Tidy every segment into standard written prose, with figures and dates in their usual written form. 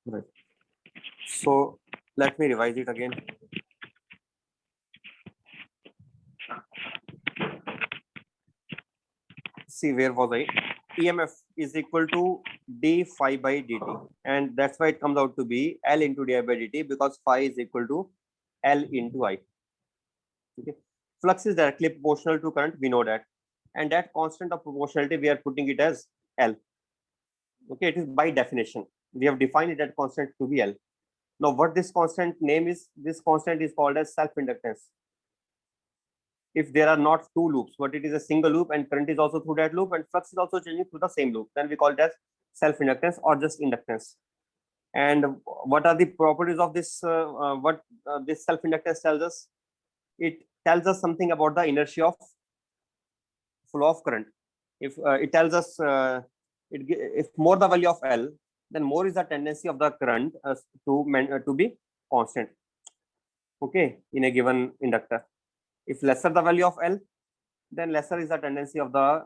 Right. So let me revise it again. See, where was I? EMF is equal to d phi by dt, and that's why it comes out to be L into di by dt, because phi is equal to L into I. Okay. Flux is directly proportional to current, we know that, and that constant of proportionality we are putting it as L. Okay, it is by definition. We have defined it that constant to be L. Now, what this constant name is, this constant is called as self-inductance. If there are not two loops, but it is a single loop and current is also through that loop and flux is also changing through the same loop, then we call it as self-inductance or just inductance. And what are the properties of this? What this self-inductance tells us? It tells us something about the inertia of flow of current. If it tells us if more the value of L, then more is the tendency of the current to be constant. Okay, in a given inductor. If lesser the value of L, then lesser is the tendency of the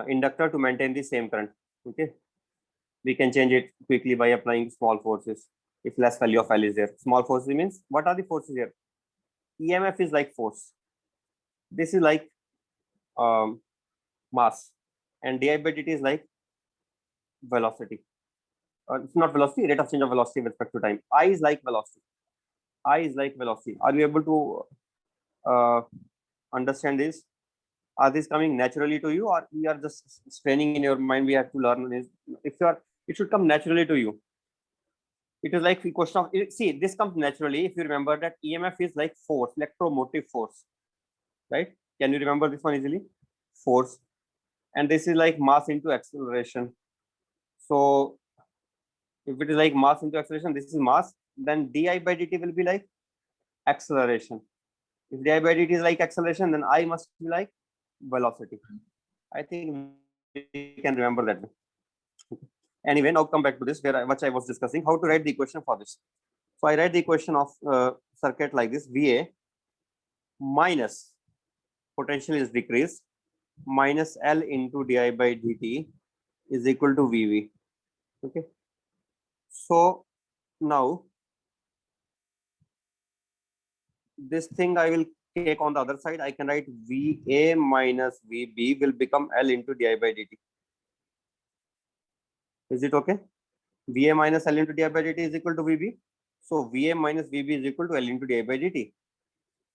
inductor to maintain the same current. Okay, we can change it quickly by applying small forces. If less value of L is there, small forces means what are the forces here? EMF is like force. This is like mass, and di by dt is like velocity. It's not velocity, rate of change of velocity with respect to time. I is like velocity. I is like velocity. Are you able to understand this? Are these coming naturally to you, or you are just straining in your mind? We have to learn this. If you are, it should come naturally to you. It is like the question of, see, this comes naturally if you remember that EMF is like force, electromotive force, right? Can you remember this one easily? Force, and this is like mass into acceleration. So if it is like mass into acceleration, this is mass, then di by dt will be like acceleration. If di by dt is like acceleration, then I must be like velocity. I think we can remember that. Anyway, now come back to this, where which I was discussing, how to write the equation for this. So I write the equation of circuit like this: VA minus potential is decreased minus L into di by dt is equal to VV. Okay. So now this thing I will take on the other side. I can write VA minus VB will become L into di by dt. Is it okay? VA minus L into di by dt is equal to VB. So VA minus VB is equal to L into di by dt.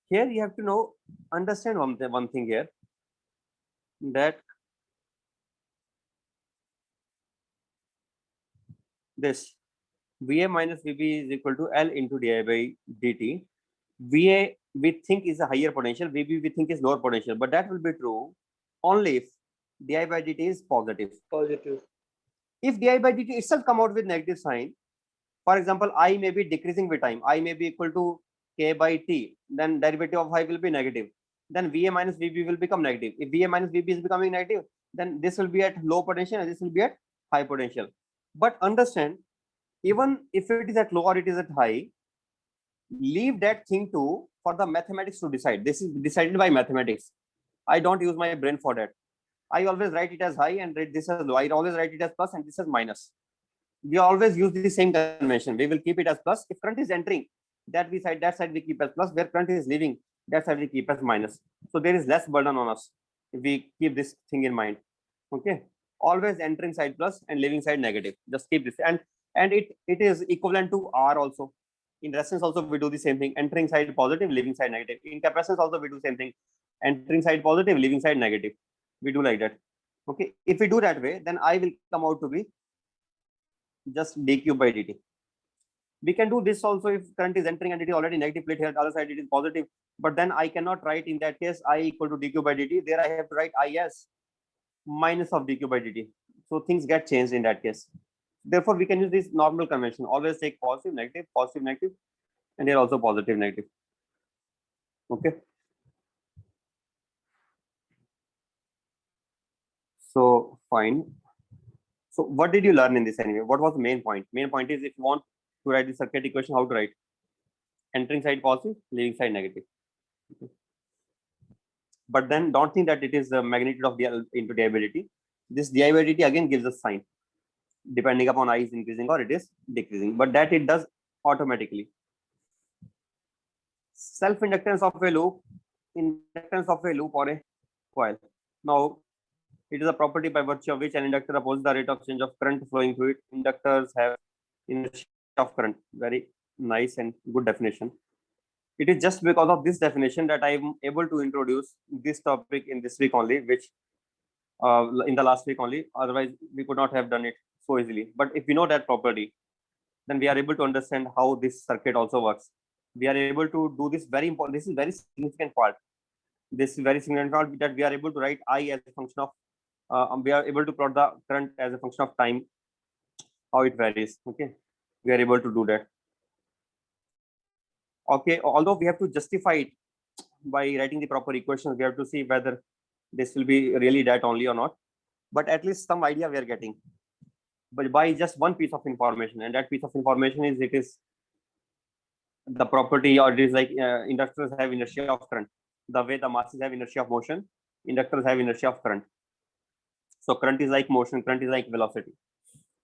Here you have to know, understand one thing here, that this VA minus VB is equal to L into di by dt. VA we think is a higher potential, VB we think is lower potential, but that will be true only if di by dt is positive. If di by dt itself come out with negative sign, for example, I may be decreasing with time, I may be equal to k by t, then derivative of I will be negative. Then VA minus VB will become negative. If VA minus VB is becoming negative, then this will be at low potential and this will be at high potential. But understand, even if it is at low or it is at high, leave that thing to for the mathematics to decide. This is decided by mathematics. I don't use my brain for that. I always write it as high and write this as low. I always write it as plus and this as minus. We always use the same convention. We will keep it as plus. If current is entering, that side we keep as plus. Where current is leaving, that side we keep as minus. So there is less burden on us if we keep this thing in mind. Okay. Always entering side plus and leaving side negative. Just keep this. And it is equivalent to R also. In resistance also we do the same thing. Entering side positive, leaving side negative. In capacitance also we do the same thing. Entering side positive, leaving side negative. We do like that. Okay. If we do that way, then I will come out to be just dq by dt. We can do this also if current is entering and it is already negative plate here, the other side it is positive. But then I cannot write in that case I equal to dq by dt. There I have to write I as minus of dq by dt. So things get changed in that case. Therefore, we can use this normal convention. Always take positive, negative, and here also positive, negative. Okay. So fine. So what did you learn in this anyway? What was the main point? Main point is if you want to write the circuit equation, how to write? Entering side positive, leaving side negative. Okay. But then don't think that it is the magnitude of the L into di by dt. This di by dt again gives us sign. depending upon I is increasing or it is decreasing, but that it does automatically. Self-inductance of a loop, inductance of a loop or a coil. Now, it is a property by virtue of which an inductor opposes the rate of change of current flowing through it. Inductors have inertia of current. Very nice and good definition. It is just because of this definition that I am able to introduce this topic in this week only, which in the last week only. Otherwise, we could not have done it so easily. But if we know that property, then we are able to understand how this circuit also works. We are able to do this very important. This is very significant part. This is very significant part that we are able to write I as a function of. We are able to plot the current as a function of time, how it varies. Okay, we are able to do that. Okay, although we have to justify it by writing the proper equations, we have to see whether this will be really that only or not. But at least some idea we are getting. But by just one piece of information, and that piece of information is it is the property, or it is like inductors have inertia of current. The way the masses have inertia of motion, inductors have inertia of current. So current is like motion, current is like velocity.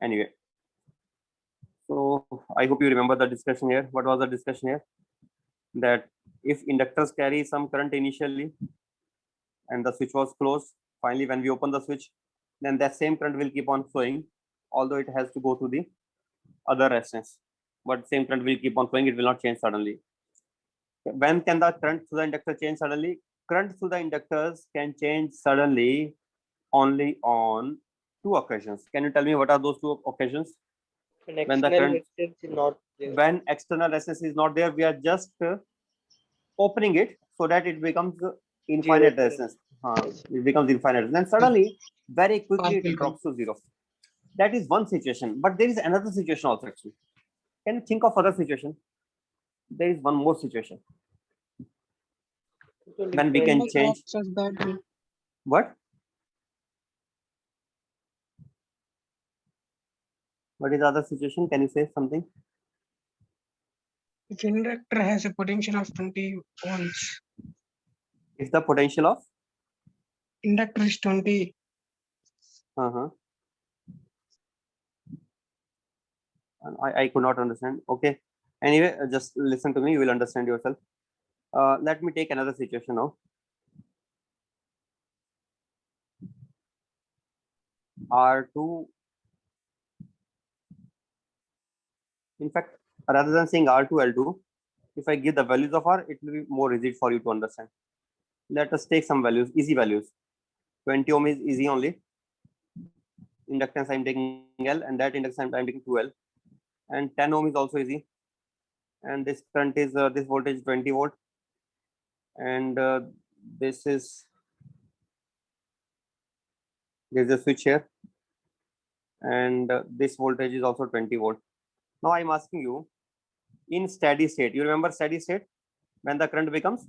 Anyway, so I hope you remember the discussion here. What was the discussion here? That if inductors carry some current initially and the switch was closed, finally when we open the switch, then that same current will keep on flowing, although it has to go through the other resistance, but same current will keep on flowing, it will not change suddenly. When can the current through the inductor change suddenly? Current through the inductors can change suddenly only on two occasions. Can you tell me what are those two occasions? When the current is not there. When external resistance is not there, we are just opening it so that it becomes infinite resistance. It becomes infinite. Then suddenly, very quickly, it drops to zero. That is one situation. But there is another situation also actually. Can you think of other situation? There is one more situation. When we can change. What? What is the other situation? Can you say something? If inductor has a potential of 20 volts. If the potential of? Inductor is 20. I could not understand. Okay. Anyway, just listen to me. You will understand yourself. Let me take another situation now. R2. In fact, rather than saying R2, L2, if I give the values of R, it will be more easy for you to understand. Let us take some values, easy values. 20 ohm is easy only. Inductance I'm taking L, and that inductance I'm taking 2L. And 10 ohm is also easy. And this current is this voltage 20 volt. And this is, there's a switch here. And this voltage is also 20 volt. Now I'm asking you, in steady state, you remember steady state? When the current becomes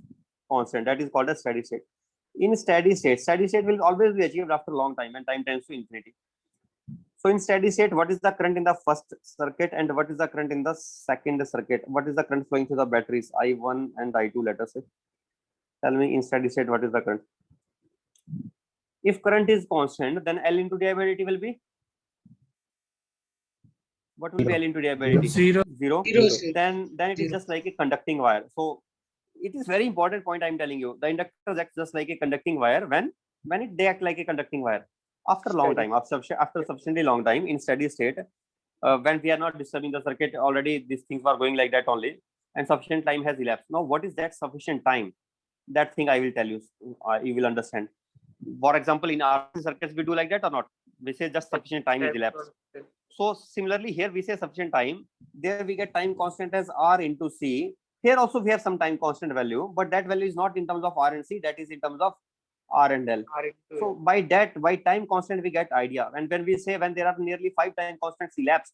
constant, that is called a steady state. In steady state will always be achieved after a long time and time tends to infinity. So in steady state, what is the current in the first circuit and what is the current in the second circuit? What is the current flowing through the batteries I1 and I2, let us say? Tell me in steady state, what is the current? If current is constant, then L into di by dt will be? What will be L into di by dt? Zero. Zero. Then it is just like a conducting wire. So it is very important point I'm telling you. The inductors act just like a conducting wire when they act like a conducting wire. After a long time, after sufficiently long time in steady state, when we are not disturbing the circuit, already these things are going like that only, and sufficient time has elapsed. Now, what is that sufficient time? That thing I will tell you. You will understand. For example, in RC circuits, we do like that or not? We say just sufficient time is elapsed. So similarly, here we say sufficient time. There we get time constant as R into C. Here also we have some time constant value, but that value is not in terms of R and C. That is in terms of R and L. So by time constant, we get idea. And when we say when there are nearly 5 time constants elapsed,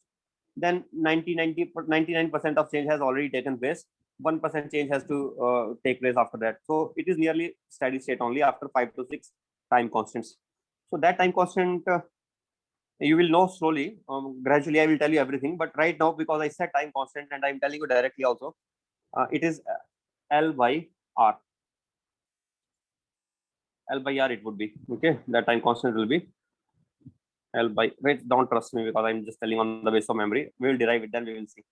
then 99% of change has already taken place. 1% change has to take place after that. So it is nearly steady state only after 5 to 6 time constants. So that time constant you will know slowly. Gradually, I will tell you everything. But right now, because I said time constant and I'm telling you directly also, it is L by R. L by R it would be. Okay, that time constant will be L by, wait, don't trust me because I'm just telling on the basis of memory. We will derive it, then we will see.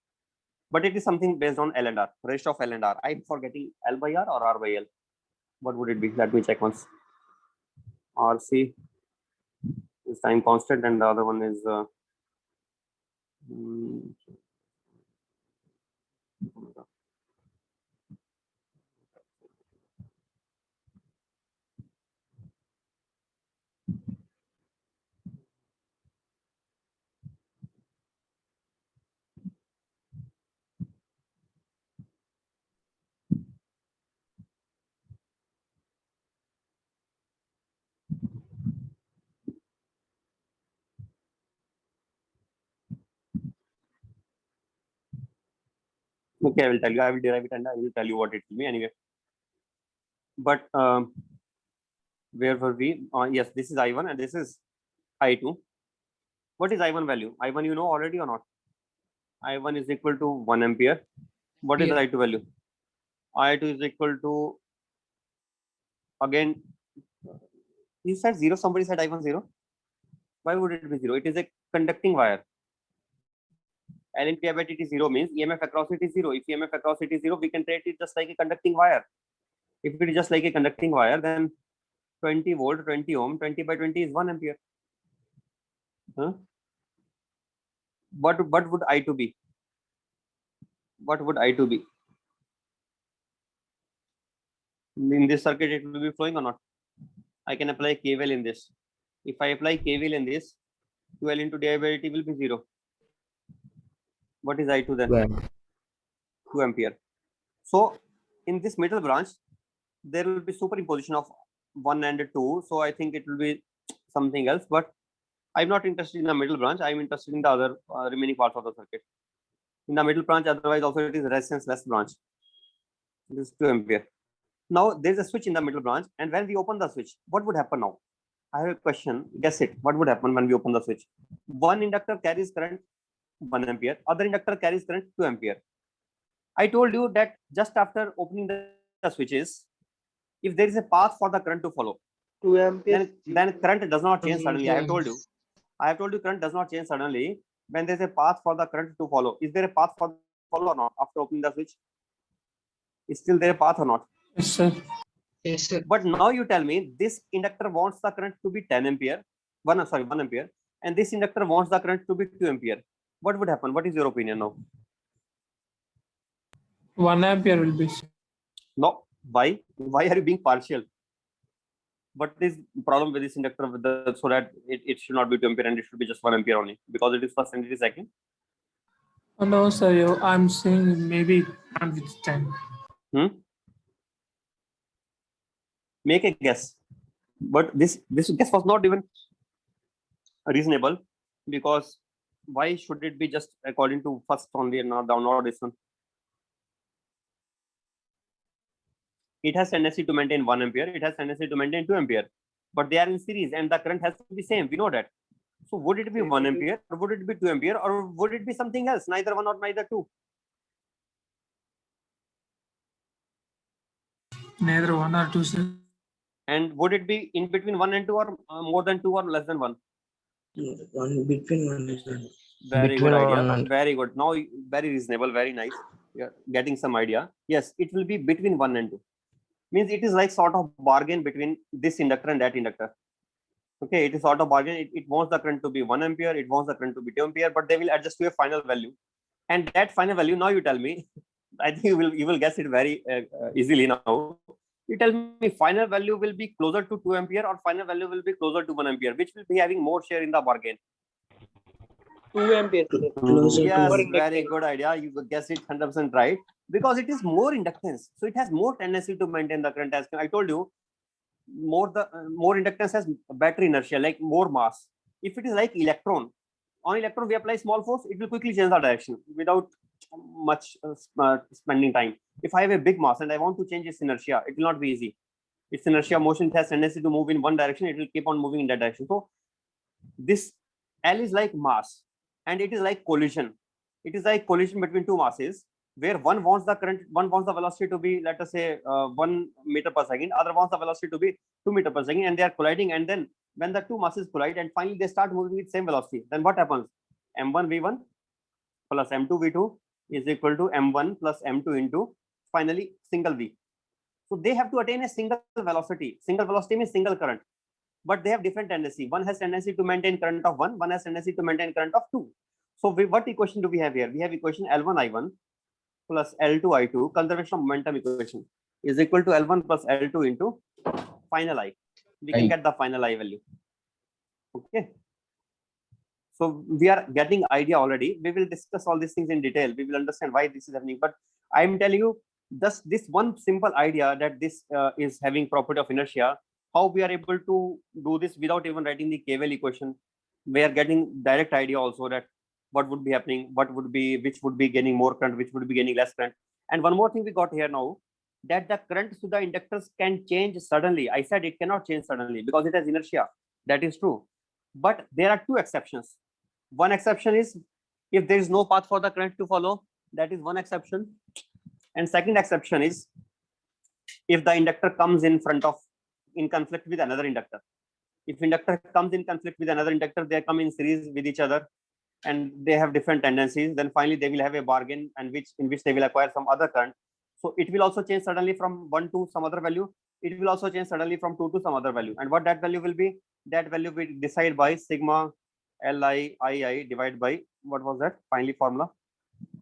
But it is something based on L and R, rest of L and R. I'm forgetting L by R or R by L. What would it be? Let me check once. RC is time constant and the other one is okay, I will tell you. I will derive it and I will tell you what it will be anyway. But where were we? Yes, this is I1 and this is I2. What is I1 value? I1 you know already or not? I1 is equal to 1 ampere. What is Yeah. I2 value? I2 is equal to, again, you said 0, somebody said I1 0. Why would it be 0? It is a conducting wire. L in Pi by T 0 means EMF across it is 0. If EMF across it is 0, we can treat it just like a conducting wire. If it is just like a conducting wire, then 20 volt, 20 ohm, 20 by 20 is 1 ampere. Huh? What would I2 be? What would I2 be? In this circuit, it will be flowing or not? I can apply KVL in this. If I apply KVL in this, 12 into di by dt will be 0. What is I2 then? 2 ampere. So in this middle branch, there will be superimposition of 1 and 2. So I think it will be something else. But I'm not interested in the middle branch. I'm interested in the other remaining parts of the circuit. In the middle branch, otherwise also it is resistance less branch. This is 2 ampere. Now there's a switch in the middle branch, and when we open the switch, what would happen now? I have a question. Guess it. What would happen when we open the switch? One inductor carries current 1 ampere, other inductor carries current 2 ampere. I told you that just after opening the switches, if there is a path for the current to follow, 2 amperes. then current does not change suddenly. I have told you. Yes. I have told you current does not change suddenly when there's a path for the current to follow. Is there a path for follow or not after opening the switch? Is still there a path or not? Yes, sir. Yes, sir. But now you tell me this inductor wants the current to be 10 ampere, 1 ampere, and this inductor wants the current to be 2 ampere. What would happen? What is your opinion now? 1 ampere will be. No. Why? Why are you being partial? What is the problem with this inductor with the, so that it should not be 2 ampere and it should be just 1 ampere only? Because it is first and it is second. Oh, no, sir. I'm saying maybe not with 10. Make a guess. But this guess was not even reasonable, because why should it be just according to first only and not down or this one? It has tendency to maintain 1 ampere. It has tendency to maintain 2 ampere, but they are in series and the current has to be same. We know that. So would it be 1 ampere or would it be 2 ampere or would it be something else? Neither one or neither two. Neither 1 or 2, sir. And would it be in between 1 and 2 or more than 2 or less than 1? One between 1 and 2. Very Between good 1 idea. and- Very good. Now very reasonable, very nice. You're getting some idea. Yes, it will be between 1 and 2. Means it is like sort of bargain between this inductor and that inductor. Okay, it is sort of bargain. It wants the current to be 1 ampere, it wants the current to be 2 ampere, but they will adjust to a final value. And that final value, now you tell me, I think you will guess it very easily now. You tell me final value will be closer to 2 ampere or final value will be closer to 1 ampere, which will be having more share in the bargain. 2 amperes. Closer to Yes, one. very good idea. You guessed it 100% right, because it is more inductance, so it has more tendency to maintain the current. As I told you, more inductance has battery inertia, like more mass. If it is like electron, on electron we apply small force, it will quickly change the direction without much spending time. If I have a big mass and I want to change its inertia, it will not be easy. Its inertia motion has tendency to move in one direction, it will keep on moving in that direction. So this L is like mass, and it is like collision. It is like collision between two masses, where one wants the current, one wants the velocity to be, let us say, 1 meter per second, other wants the velocity to be 2 meter per second, and they are colliding, and then when the two masses collide and finally they start moving with same velocity, then what happens? M1 V1 plus M2 V2 is equal to M1 plus M2 into finally single V. So they have to attain a single velocity. Single velocity means single current, but they have different tendency. One has tendency to maintain current of 1, one has tendency to maintain current of 2. So what equation do we have here? We have equation L1 I1 plus L2 I2, conservation of momentum equation, is equal to L1 plus L2 into final I. We can get the final I value. Okay. So we are getting idea already. We will discuss all these things in detail. We will understand why this is happening. But I am telling you just this one simple idea that this is having property of inertia. How we are able to do this without even writing the KVL equation. We are getting direct idea also that what would be happening, which would be gaining more current, which would be gaining less current. And one more thing we got here now, that the current to the inductors can change suddenly. I said it cannot change suddenly because it has inertia. That is true. But there are two exceptions. One exception is if there is no path for the current to follow, that is one exception. And second exception is if the inductor comes in conflict with another inductor. If inductor comes in conflict with another inductor, they come in series with each other and they have different tendencies, then finally they will have a bargain and in which they will acquire some other current. So it will also change suddenly from 1 to some other value. It will also change suddenly from 2 to some other value. And what that value will be? That value will be decided by sigma Li II divided by, what was that finally formula?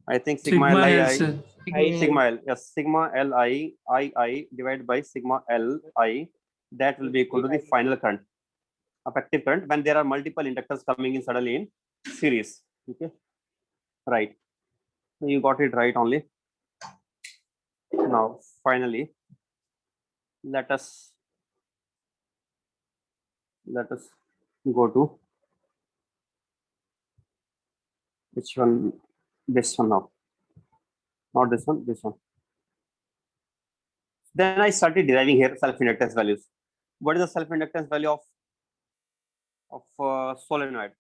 I think sigma Li sigma L, yes, sigma Li II divided by sigma Li, that will be equal to the final current, effective current, when there are multiple inductors coming in suddenly in series. Okay, right, you got it right only. Now finally let us go to which one? This one now, not this one, this one. Then I started deriving here self-inductance values. What is the self-inductance value of solenoid?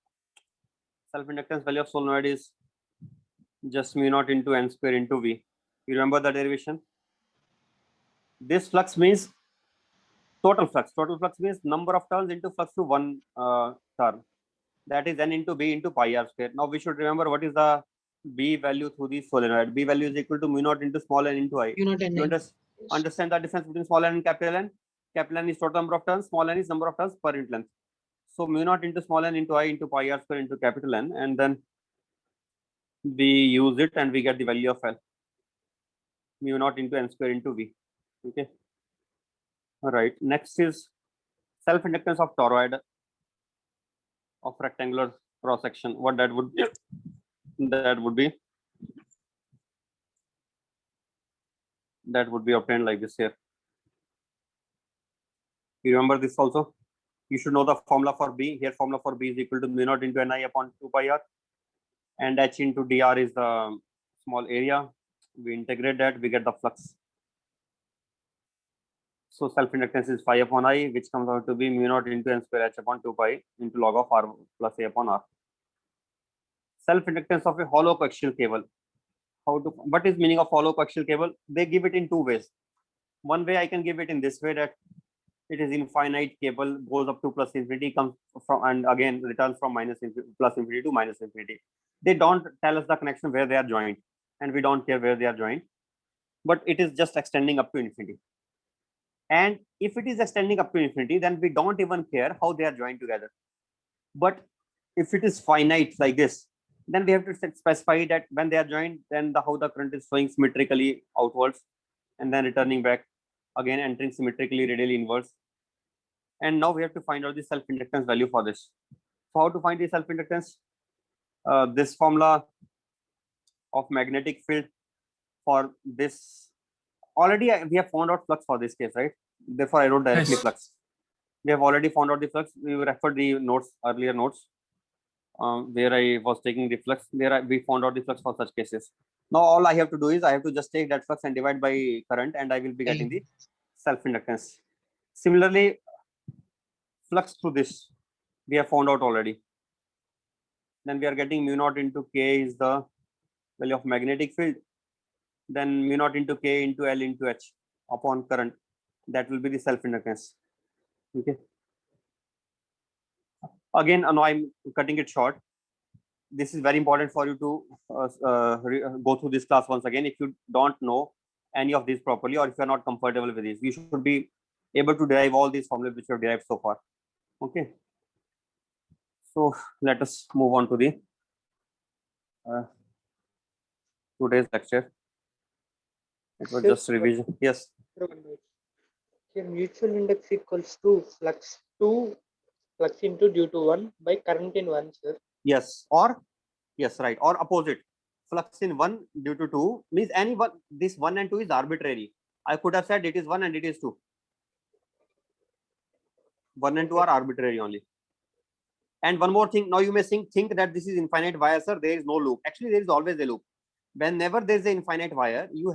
Self-inductance value of solenoid is just mu naught into n square into V. You remember the derivation? This flux means total flux. Total flux means number of turns into flux to one turn. That is n into B into pi r square. Now we should remember what is the B value through the solenoid. B value is equal to mu naught into small n into I. You Understand the difference between small n and capital N? Capital N is total number of turns, small n is number of turns per unit length. So mu naught into small n into I into pi r square into capital N, and then we use it and we get the value of L. Mu naught into n square into V. Okay. All right. Next is self-inductance of toroid of rectangular cross section. What that would be? That would be obtained like this here. You remember this also? You should know the formula for B. Here formula for B is equal to mu naught into Ni upon 2 pi r, and H into dr is the small area. We integrate that, we get the flux. So self-inductance is phi upon I, which comes out to be mu naught into n square H upon 2 pi into log of R plus A upon R. Self-inductance of a hollow coaxial cable. What is meaning of hollow coaxial cable? They give it in two ways. One way I can give it in this way, that it is infinite cable, goes up to plus infinity, comes from and again returns from plus infinity to minus infinity. They don't tell us the connection where they are joined, and we don't care where they are joined, but it is just extending up to infinity. And if it is extending up to infinity, then we don't even care how they are joined together. But if it is finite like this, then we have to specify that when they are joined, then how the current is flowing symmetrically outwards and then returning back, again entering symmetrically radially inwards. And now we have to find out the self-inductance value for this. So how to find the self-inductance? This formula of magnetic field for this, already we have found out flux for this case, right? Therefore I wrote directly flux. We have already found out the flux. We referred the notes, earlier notes, where I was taking the flux. There we found out the flux for such cases. Now all I have to do is I have to just take that flux and divide by current, and I will be getting the self-inductance. Similarly, flux through this we have found out already. Then we are getting mu naught into K is the value of magnetic field. Then mu naught into K into L into H upon current. That will be the self-inductance. Okay. Again, now I'm cutting it short. This is very important for you to go through this class once again. If you don't know any of these properly, or if you're not comfortable with this, you should be able to derive all these formulas which you have derived so far. Okay. So let us move on to the today's lecture. It was Sir, just revision. Yes. Here mutual index equals to flux into due to 1 by current in 1, sir. Yes. Or yes, right. Or opposite. Flux in 1 due to 2 means any one. This 1 and 2 is arbitrary. I could have said it is 1 and it is 2. 1 and 2 are arbitrary only. And one more thing, now you may think that this is infinite wire, sir. There is no loop. Actually, there is always a loop. Whenever there is an infinite wire, you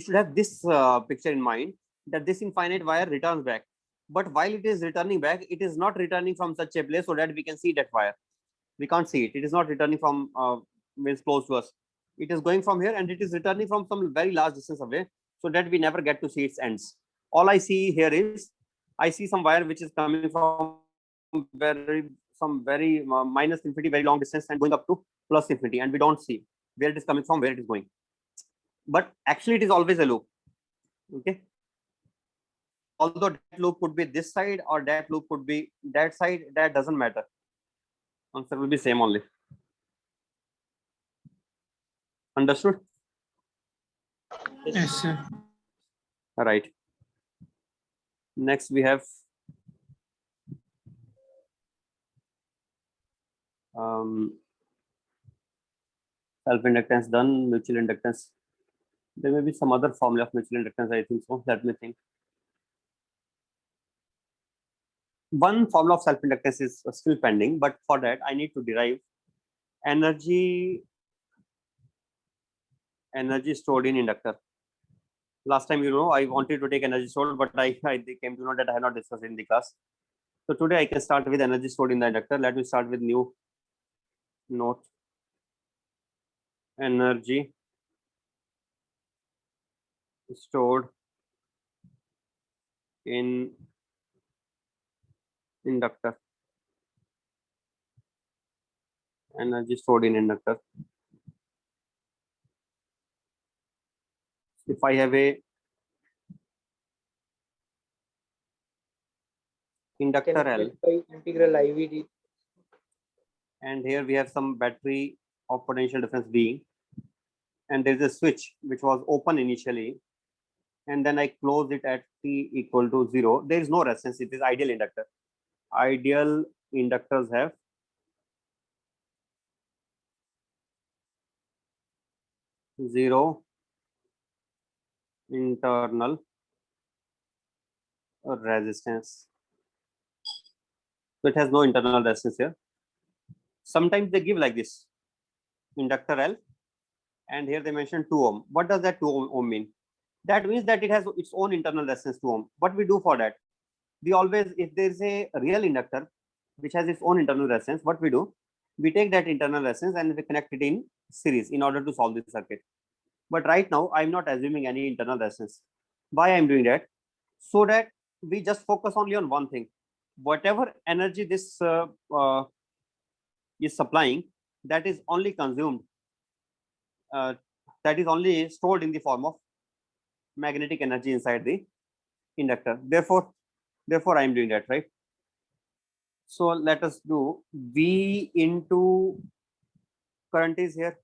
should have this picture in mind, that this infinite wire returns back. But while it is returning back, it is not returning from such a place so that we can see that wire. We can't see it. It is not returning from means close to us. It is going from here and it is returning from some very large distance away, so that we never get to see its ends. All I see here is, I see some wire which is coming from very minus infinity, very long distance, and going up to plus infinity, and we don't see where it is coming from, where it is going. But actually, it is always a loop. Okay. Although that loop could be this side or that loop could be that side, that doesn't matter. Answer will be same only. Understood? Yes, sir. All right. Next we have self-inductance done, mutual inductance. There may be some other formula of mutual inductance, I think so. Let me think. One formula of self-inductance is still pending, but for that I need to derive energy stored in inductor. Last time, I wanted to take energy stored, but I came to know that I have not discussed it in the class. So today I can start with energy stored in the inductor. Let me start with new note. Energy stored in inductor. Energy stored in inductor. If I have a inductor L, by integral IVD, and here we have some battery of potential difference V, and there is a switch which was open initially, and then I close it at t equal to 0. There is no resistance. It is ideal inductor. Ideal inductors have zero internal resistance. So it has no internal resistance here. Sometimes they give like this, inductor L, and here they mention 2 ohm. What does that 2 ohm mean? That means that it has its own internal resistance 2 ohm. What we do for that? We always, if there is a real inductor which has its own internal resistance, what we do? We take that internal resistance and we connect it in series in order to solve this circuit. But right now, I'm not assuming any internal resistance. Why I'm doing that? So that we just focus only on one thing. Whatever energy this is supplying, that is only consumed, that is only stored in the form of magnetic energy inside the inductor. Therefore, I'm doing that, right? So let us do V into current is here.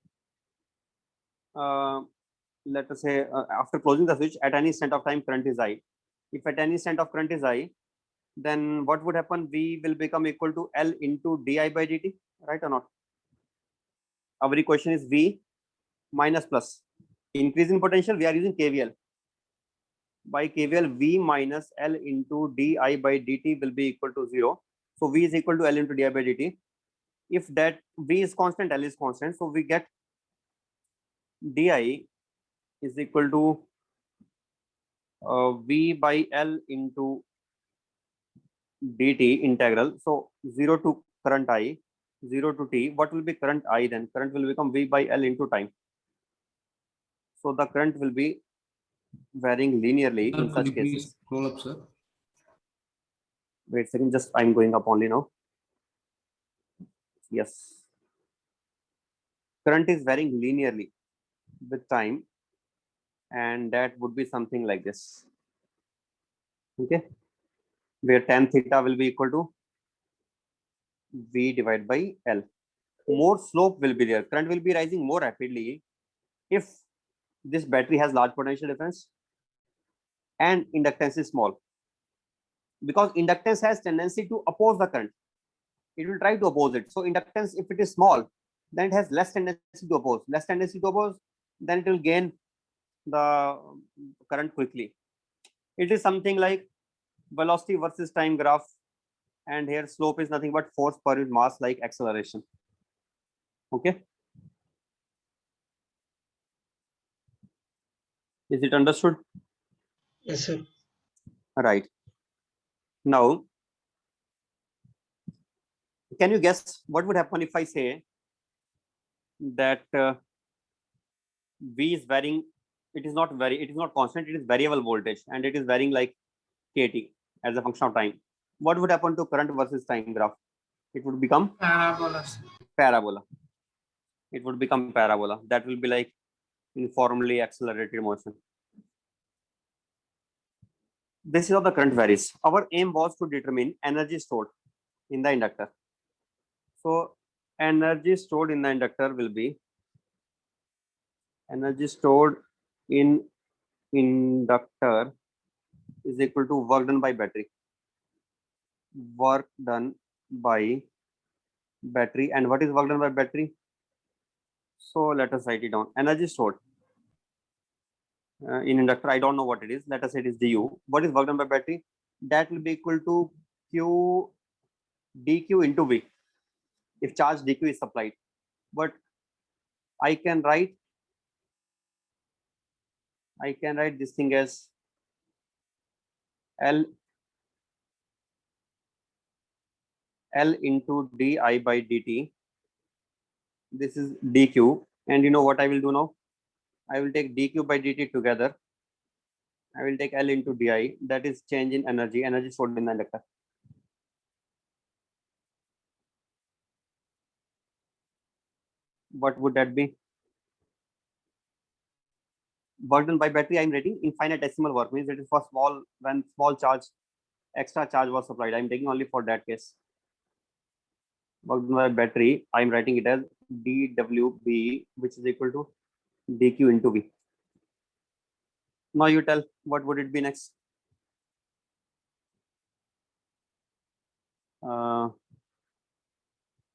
Let us say after closing the switch, at any instant of time, current is I. If at any instant of current is I, then what would happen? V will become equal to L into di by dt, right or not? Our equation is V minus plus. Increase in potential, we are using KVL. By KVL, V minus L into di by dt will be equal to 0. So V is equal to L into di by dt. If that V is constant, L is constant, so we get di is equal to V by L into dt integral. So 0 to current I, 0 to t. What will be current I then? Current will become V by L into time. So the current will be varying linearly in such cases. Scroll up, sir. Wait a second, just I'm going up only now. Yes. Current is varying linearly with time, and that would be something like this. Okay, where tan theta will be equal to V divided by L. More slope will be there. Current will be rising more rapidly if this battery has large potential difference and inductance is small, because inductance has tendency to oppose the current. It will try to oppose it. So inductance, if it is small, then it has less tendency to oppose. Less tendency to oppose, then it will gain the current quickly. It is something like velocity versus time graph, and here slope is nothing but force per unit mass, like acceleration. Okay, is it understood? Yes, sir. Right. Now, can you guess what would happen if I say that V is varying? It is not constant, it is variable voltage, and it is varying like kT as a function of time. What would happen to current versus time graph? It would become Parabola. parabola. It would become parabola. That will be like uniformly accelerated motion. This is how the current varies. Our aim was to determine energy stored in the inductor. So energy stored in the inductor will be energy stored in inductor is equal to work done by battery. Work done by battery. And what is work done by battery? So let us write it down. Energy stored in inductor, I don't know what it is. Let us say it is du. What is work done by battery? That will be equal to q dq into v if charge dq is supplied. But I can write this thing as L into di by dt. This is dq, and you know what I will do now? I will take dq by dt together. I will take L into di. That is change in energy stored in the inductor. What would that be? Work done by battery, I'm writing infinitesimal work, means it is for small, when small charge, extra charge was supplied. I'm taking only for that case. Work done by battery, I'm writing it as dwb, which is equal to dq into v. Now you tell, what would it be next?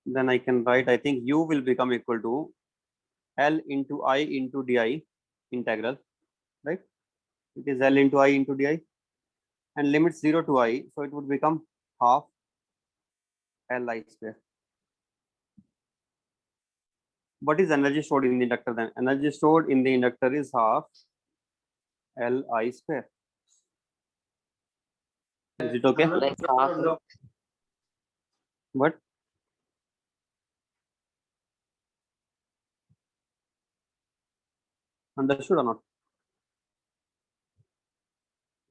Then I can write, I think u will become equal to L into I into di integral, right? It is L into I into di, and limits 0 to I, so it would become half Li square. What is energy stored in the inductor then? Energy stored in the inductor is half Li square. Is it okay? Like half. What? Understood or not?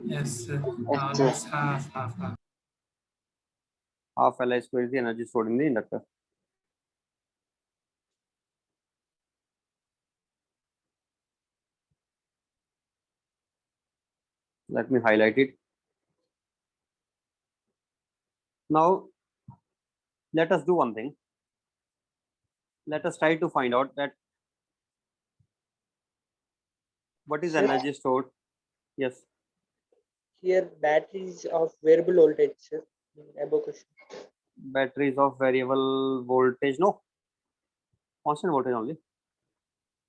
Yes, Yes, that's half. Half Li square is the energy stored in the inductor. Let me highlight it. Now, let us do one thing. Let us try to find out that what is Sir? energy stored. Yes. Here batteries of variable voltage, sir. Above question. Batteries of variable voltage. No. Constant voltage only.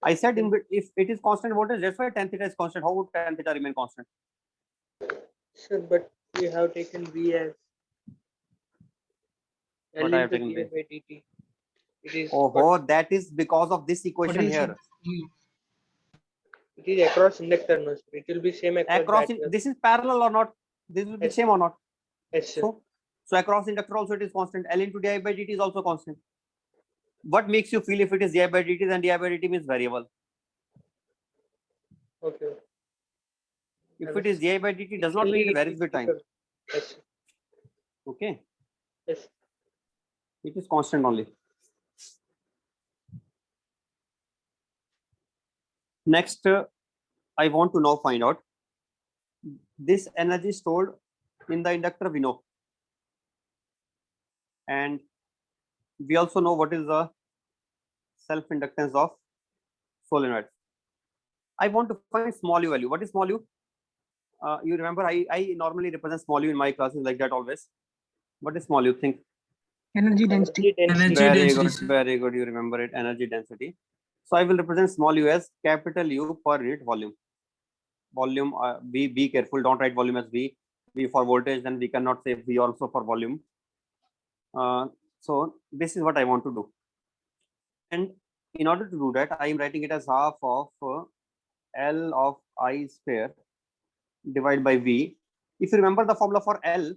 I said if it is constant voltage, that's why tan theta is constant. How would tan theta remain constant? Sir, but we have taken V as What L I have into taken di B. by dt. It is Oh, that is because of this What equation is here. it? it is across inductor, no, sir. It will be same across battery. This is parallel or not? This will be Yes. same or not? Yes, sir. So across inductor also it is constant. L into di by dt is also constant. What makes you feel if it is di by dt, then di by dt means variable? Okay. If it is di by dt, does not mean it varies with time. Yes, sir. Okay, Yes. it is constant only. Next, I want to now find out this energy stored in the inductor, we know. And we also know what is the self-inductance of solenoid. I want to find small u value. What is small u? You remember I normally represent small u in my classes like that always. What is small u? Think. Energy density. Energy Very density, good, sir. very good. You remember it. Energy density. So I will represent small u as capital U per unit volume. Volume. Be careful. Don't write volume as V. V for voltage. Then we cannot say V also for volume. So this is what I want to do. And in order to do that, I am writing it as half of L of I square divided by V. If you remember the formula for L,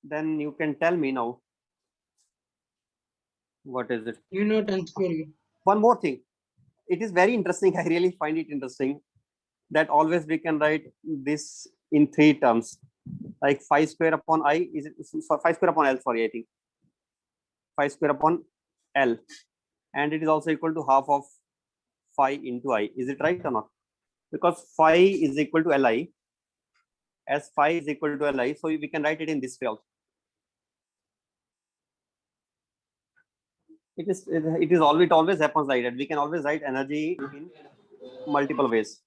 then you can tell me now. What is it? U naught N square V. One more thing. It is very interesting. I really find it interesting that always we can write this in 3 terms. Like phi square upon I is phi square upon L. Sorry, I think phi square upon L, and it is also equal to half of phi into I. Is it right or not? Because phi is equal to Li, as phi is equal to Li, so we can write it in this way also. It always happens like that. We can always write energy in multiple ways.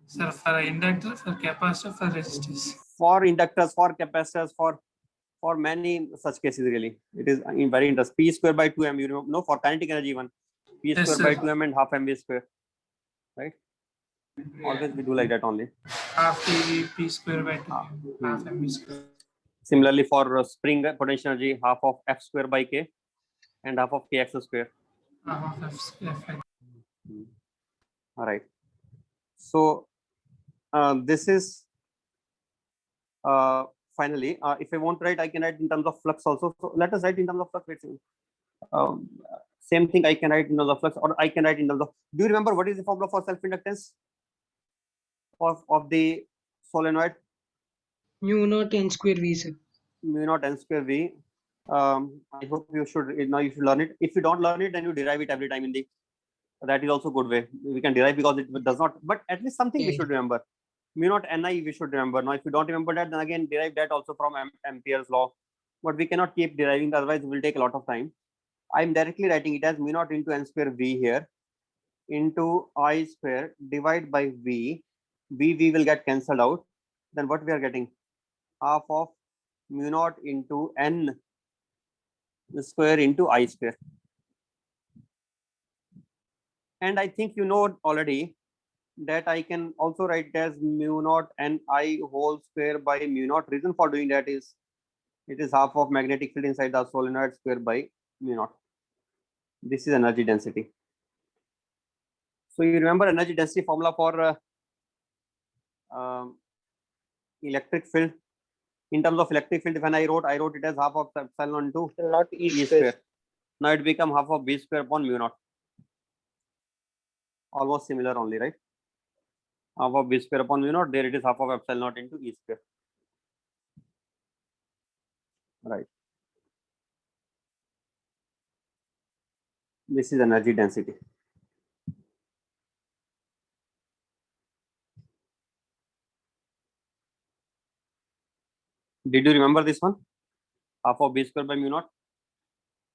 Sir, for inductor, for capacitor, for resistors. For inductors, for capacitors, for many such cases, really, it is very interesting. P square by 2m. You know, for kinetic energy one, P Yes, square by sir. 2m and half mv square, right? Always we do like that only. Half TV P square by 2, Hmm. half MV square. Similarly, for spring potential energy, half of F square by K and half of Kx square. Half of F square. All right. So this is finally, if I want to write, I can write in terms of flux also. So let us write in terms of flux. Same thing I can write in terms of flux, or I can write in terms of. Do you remember what is the formula for self-inductance of the solenoid? Mu naught N square V, sir. Mu naught N square V. I hope you should now you should learn it. If you don't learn it, then you derive it every time in the. That is also good way. We can derive because it does not. But at least something we should remember. Mu naught Ni we should remember. Now, if you don't remember that, then again derive that also from Ampere's law. But we cannot keep deriving, otherwise it will take a lot of time. I'm directly writing it as mu naught into N square V here into I square divided by V. V will get cancelled out. Then what we are getting? Half of mu naught into N square into I square. And I think you know already that I can also write it as mu naught Ni whole square by mu naught. Reason for doing that is it is half of magnetic field inside the solenoid square by mu naught. This is energy density. So you remember energy density formula for electric field. In terms of electric field, when I wrote it as half of epsilon to Not E E square. square. Now it become half of B square upon mu naught. Almost similar only, right? Half of B square upon mu naught. There it is half of epsilon naught into E square. Right. This is energy density. Did you remember this one? Half of B square by mu naught.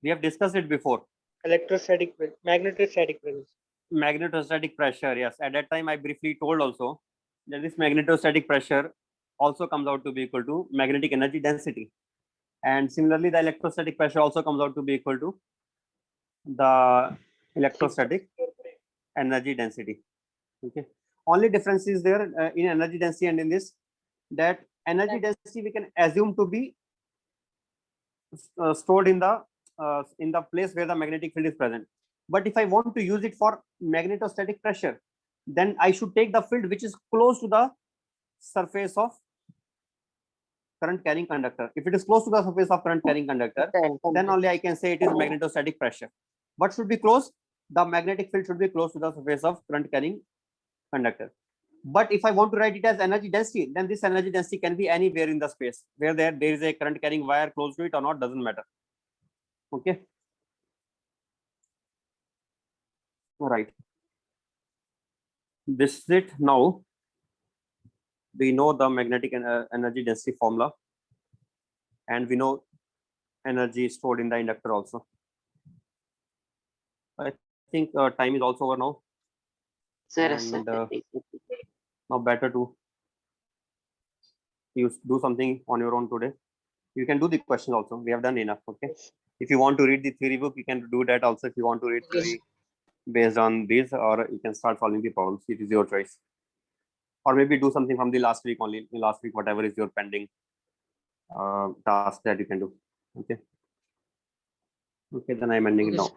We have discussed it before. Electrostatic, magnetostatic presence. Magnetostatic pressure. Yes. At that time, I briefly told also that this magnetostatic pressure also comes out to be equal to magnetic energy density. And similarly, the electrostatic pressure also comes out to be equal to the electrostatic energy density. Okay. Only difference is there in energy density and in this, that energy density we can assume to be stored in the place where the magnetic field is present. But if I want to use it for magnetostatic pressure, then I should take the field which is close to the surface of current carrying conductor. If it is close to the surface of current carrying conductor, then only I can say it is magnetostatic pressure. What should be close? The magnetic field should be close to the surface of current carrying conductor. But if I want to write it as energy density, then this energy density can be anywhere in the space where there is a current carrying wire close to it or not, doesn't matter. Okay. All right. this is it. Now we know the magnetic energy density formula, and we know energy stored in the inductor also. I think time is also over now. Sir, And now better to you do something on your own today. You can do the questions also. We have done enough. Okay. Yes. If you want to read the theory book, you can do that also. If you want to read Yes. theory based on these, or you can start solving the problems. It is your choice. Or maybe do something from the last week only. Last week, whatever is your pending task that you can do. Okay. Okay, then I'm ending it Okay, now. sir.